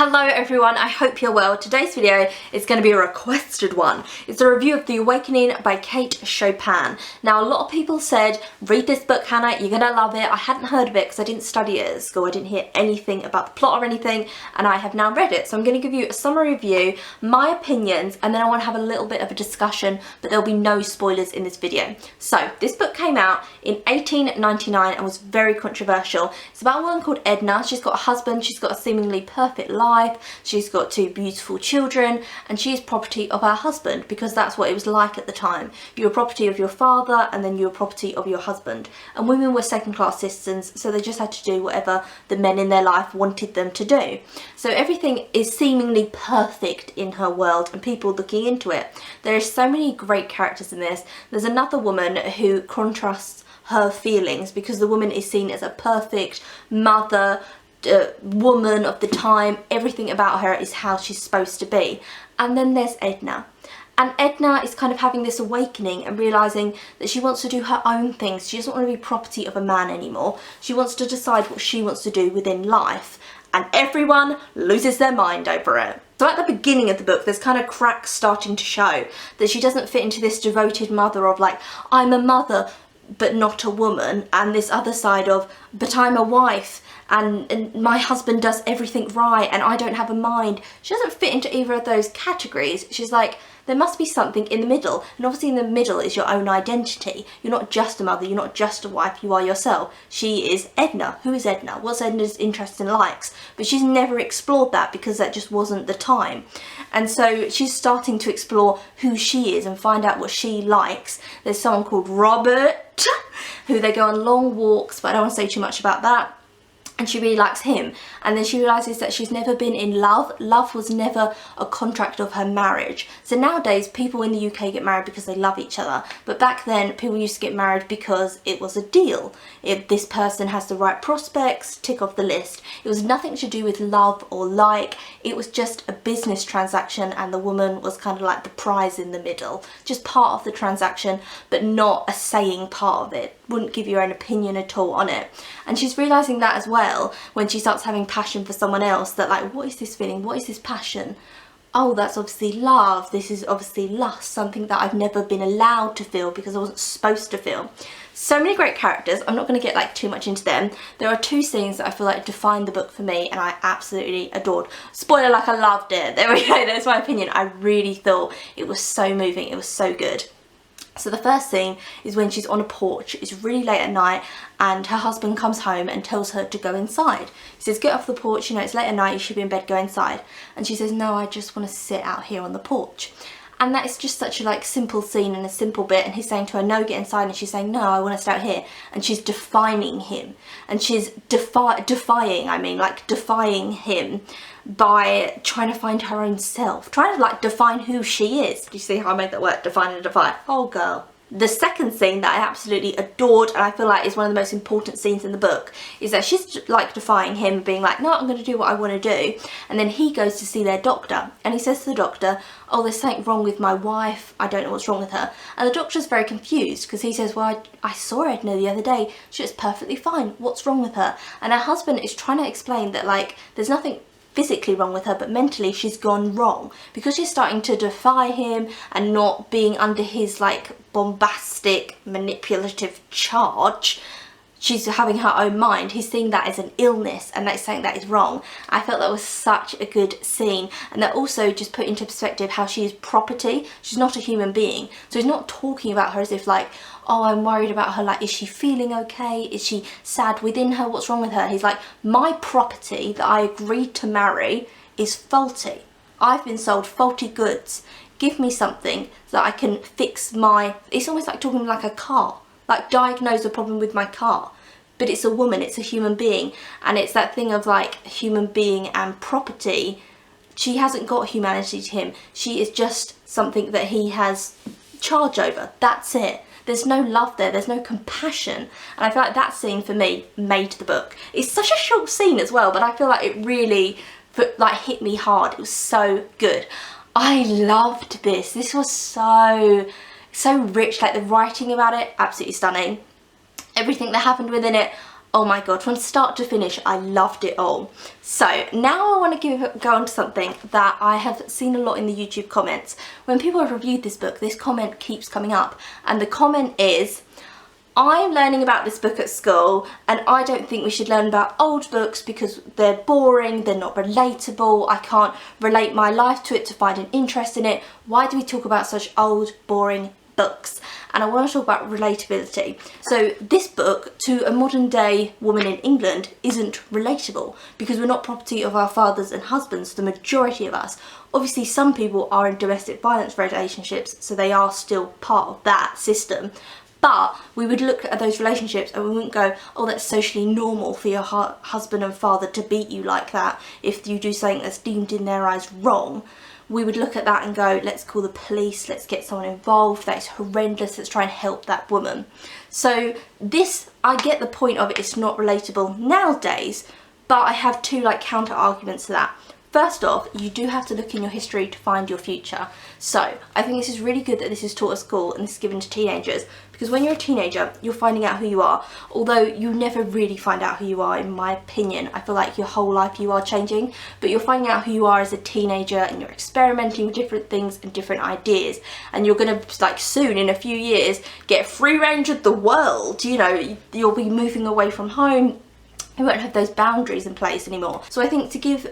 Hello everyone, I hope you're well. Today's video is going to be a requested one. It's a review of The Awakening by Kate Chopin. Now a lot of people said, read this book Hannah, you're going to love it. I hadn't heard of it because I didn't study it at school. I didn't hear anything about the plot or anything, and I have now read it. So I'm going to give you a summary review, my opinions, and then I want to have a little bit of a discussion, but there'll be no spoilers in this video. So this book came out in 1899 and was very controversial. It's about a woman called Edna. She's got a husband, she's got a seemingly perfect life, she's got two beautiful children, and she is property of her husband because that's what it was like at the time. You were property of your father and then you were property of your husband, and women were second-class citizens, so they just had to do whatever the men in their life wanted them to do. So everything is seemingly perfect in her world and people looking into it. There are so many great characters in this. There's another woman who contrasts her feelings because the woman is seen as a perfect mother, woman of the time. Everything about her is how she's supposed to be. And then there's Edna. And Edna is kind of having this awakening and realising that she wants to do her own things. She doesn't want to be property of a man anymore. She wants to decide what she wants to do within life. And everyone loses their mind over it. So at the beginning of the book, there's kind of cracks starting to show that she doesn't fit into this devoted mother of like, I'm a mother but not a woman, and this other side of, but I'm a wife and my husband does everything right and I don't have a mind. She doesn't fit into either of those categories. She's like, there must be something in the middle, and obviously in the middle is your own identity. You're not just a mother, you're not just a wife, you are yourself. She is Edna. Who is Edna? What's Edna's interests and likes? But she's never explored that because that just wasn't the time. And so she's starting to explore who she is and find out what she likes. There's someone called Robert, who they go on long walks, but I don't want to say too much about that. And she really likes him, and then she realises that she's never been in love. Love was never a contract of her marriage. So nowadays people in the UK get married because they love each other, but back then people used to get married because it was a deal. If this person has the right prospects, tick off the list. It was nothing to do with love or like, it was just a business transaction, and the woman was kind of like the prize in the middle, just part of the transaction but not a saying part of it. Wouldn't give your own opinion at all on it. And she's realising that as well when she starts having passion for someone else, that like, what is this feeling? What is this passion? Oh, that's obviously love. This is obviously lust, something that I've never been allowed to feel because I wasn't supposed to feel. So many great characters. I'm not going to get like too much into them. There are two scenes that I feel like defined the book for me and I absolutely adored. Spoiler, like, I loved it. There we go, that's my opinion. I really thought it was so moving, it was so good. So the first scene is when she's on a porch. It's really late at night and her husband comes home and tells her to go inside. He says, get off the porch, you know, it's late at night, you should be in bed, go inside. And she says, no, I just want to sit out here on the porch. And that is just such a like simple scene and a simple bit, and he's saying to her, no, get inside, and she's saying, no, I want to stay out here. And she's defining him, and she's defying him by trying to find her own self, trying to like define who she is. Do you see how I made that work? Define and defy. Oh girl. The second scene that I absolutely adored, and I feel like is one of the most important scenes in the book, is that she's like defying him, being like, no, I'm going to do what I want to do. And then he goes to see their doctor, and he says to the doctor, oh, there's something wrong with my wife, I don't know what's wrong with her. And the doctor's very confused because he says, well, I saw Edna the other day, she was perfectly fine, what's wrong with her? And her husband is trying to explain that like there's nothing physically wrong with her, but mentally she's gone wrong because she's starting to defy him and not being under his like bombastic manipulative charge. She's having her own mind. He's seeing that as an illness and that's something that is wrong. I felt that was such a good scene, and that also just put into perspective how she is property. She's not a human being, so he's not talking about her as if like, oh, I'm worried about her, like, is she feeling okay? Is she sad within her? What's wrong with her? He's like, my property that I agreed to marry is faulty. I've been sold faulty goods. Give me something so that I can fix my... It's almost like talking like a car. Like, diagnose a problem with my car. But it's a woman, it's a human being. And it's that thing of like human being and property. She hasn't got humanity to him. She is just something that he has charge over. That's it. There's no love there, there's no compassion. And I feel like that scene for me made the book. It's such a short scene as well, but I feel like it really like hit me hard. It was so good. I loved this. This was so rich. Like the writing about it, absolutely stunning. Everything that happened within it, Oh my god, from start to finish, I loved it all. So now I want to go on to something that I have seen a lot in the YouTube comments. When people have reviewed this book, this comment keeps coming up, and the comment is, I'm learning about this book at school and I don't think we should learn about old books because they're boring, they're not relatable, I can't relate my life to it to find an interest in it. Why do we talk about such old, boring books? And I want to talk about relatability. So this book to a modern day woman in England isn't relatable because we're not property of our fathers and husbands, the majority of us. Obviously some people are in domestic violence relationships, so they are still part of that system. But we would look at those relationships and we wouldn't go, oh, that's socially normal for your husband and father to beat you like that if you do something that's deemed in their eyes wrong. We would look at that and go, let's call the police, let's get someone involved, that is horrendous, let's try and help that woman. So this, I get the point of it, it's not relatable nowadays, but I have two counter arguments to that. First off, you do have to look in your history to find your future. So I think this is really good that this is taught at school and this is given to teenagers, because when you're a teenager, you're finding out who you are. Although you never really find out who you are, in my opinion. I feel like your whole life you are changing, but you're finding out who you are as a teenager and you're experimenting with different things and different ideas. And you're gonna, soon, in a few years, get free range of the world. You know, you'll be moving away from home. You won't have those boundaries in place anymore. So I think to give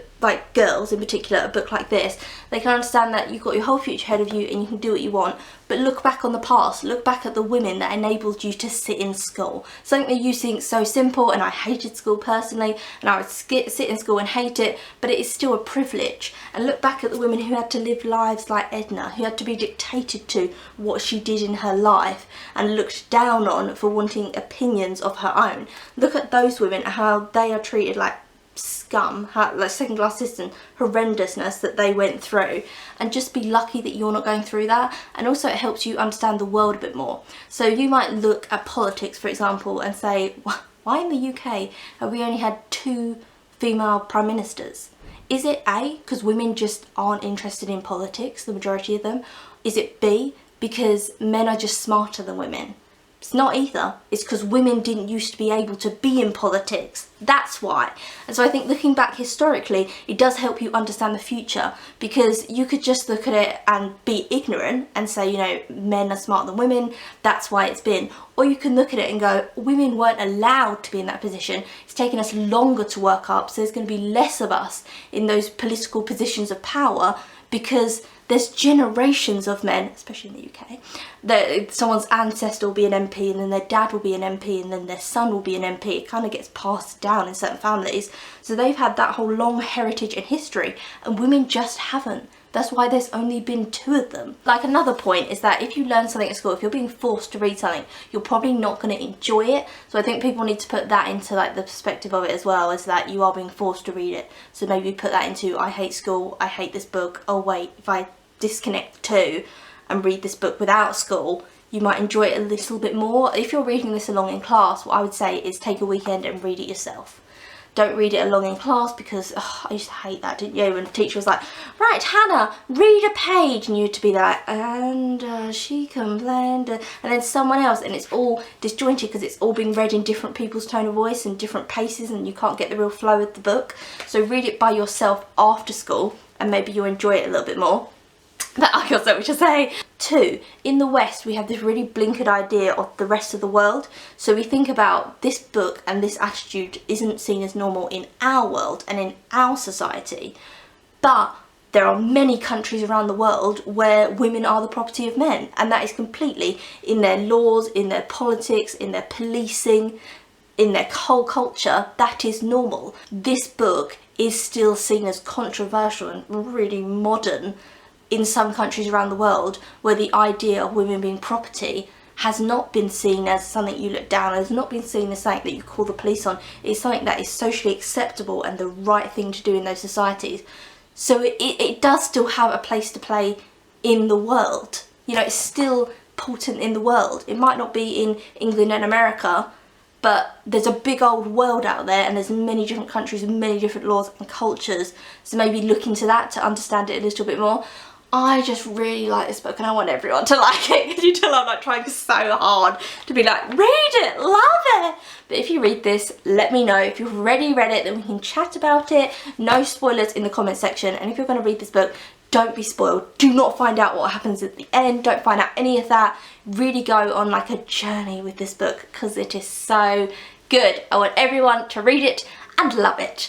girls in particular a book like this, they can understand that you've got your whole future ahead of you and you can do what you want, but look back on the past, look back at the women that enabled you to sit in school. Something that you think so simple, and I hated school personally, and I would sit in school and hate it, but it is still a privilege. And look back at the women who had to live lives like Edna, who had to be dictated to what she did in her life and looked down on for wanting opinions of her own. Look at those women, how they are treated like scum, like second class citizen, horrendousness that they went through, and just be lucky that you're not going through that. And also it helps you understand the world a bit more. So you might look at politics, for example, and say, why in the UK have we only had 2 female prime ministers? Is it A, because women just aren't interested in politics, the majority of them? Is it B, because men are just smarter than women? It's not either. It's because women didn't used to be able to be in politics. That's why. And so I think looking back historically, it does help you understand the future, because you could just look at it and be ignorant and say, you know, men are smarter than women, that's why it's been. Or you can look at it and go, women weren't allowed to be in that position. It's taken us longer to work up, so there's going to be less of us in those political positions of power, because there's generations of men, especially in the UK, that someone's ancestor will be an MP and then their dad will be an MP and then their son will be an MP. It kind of gets passed down in certain families. So they've had that whole long heritage and history, and women just haven't. That's why there's only been 2 of them. Another point is that if you learn something at school, if you're being forced to read something, you're probably not going to enjoy it. So I think people need to put that into the perspective of it as well, as that you are being forced to read it. So maybe put that into, I hate school, I hate this book. Oh wait, if I disconnect the 2 and read this book without school, you might enjoy it a little bit more. If you're reading this along in class, what I would say is take a weekend and read it yourself. Don't read it along in class, because I used to hate that, didn't you? When the teacher was like, right, Hannah, read a page, and you had to be like, and she complained, and then someone else, and it's all disjointed because it's all being read in different people's tone of voice and different paces, and you can't get the real flow of the book. So read it by yourself after school, and maybe you'll enjoy it a little bit more. But I got so much to say. 2, in the West we have this really blinkered idea of the rest of the world. So we think about this book and this attitude isn't seen as normal in our world and in our society. But there are many countries around the world where women are the property of men, and that is completely in their laws, in their politics, in their policing, in their whole culture. That is normal. This book is still seen as controversial and really modern in some countries around the world, where the idea of women being property has not been seen as something you look down on, has not been seen as something that you call the police on. It's something that is socially acceptable and the right thing to do in those societies. So it does still have a place to play in the world. You know, it's still important in the world. It might not be in England and America, but there's a big old world out there, and there's many different countries and many different laws and cultures. So maybe look into that to understand it a little bit more. I just really like this book and I want everyone to like it. Can you tell I'm like trying so hard to be like, read it, love it. But if you read this, let me know. If you've already read it, then we can chat about it. No spoilers in the comment section. And if you're going to read this book, don't be spoiled. Do not find out what happens at the end. Don't find out any of that. Really go on like a journey with this book because it is so good. I want everyone to read it and love it.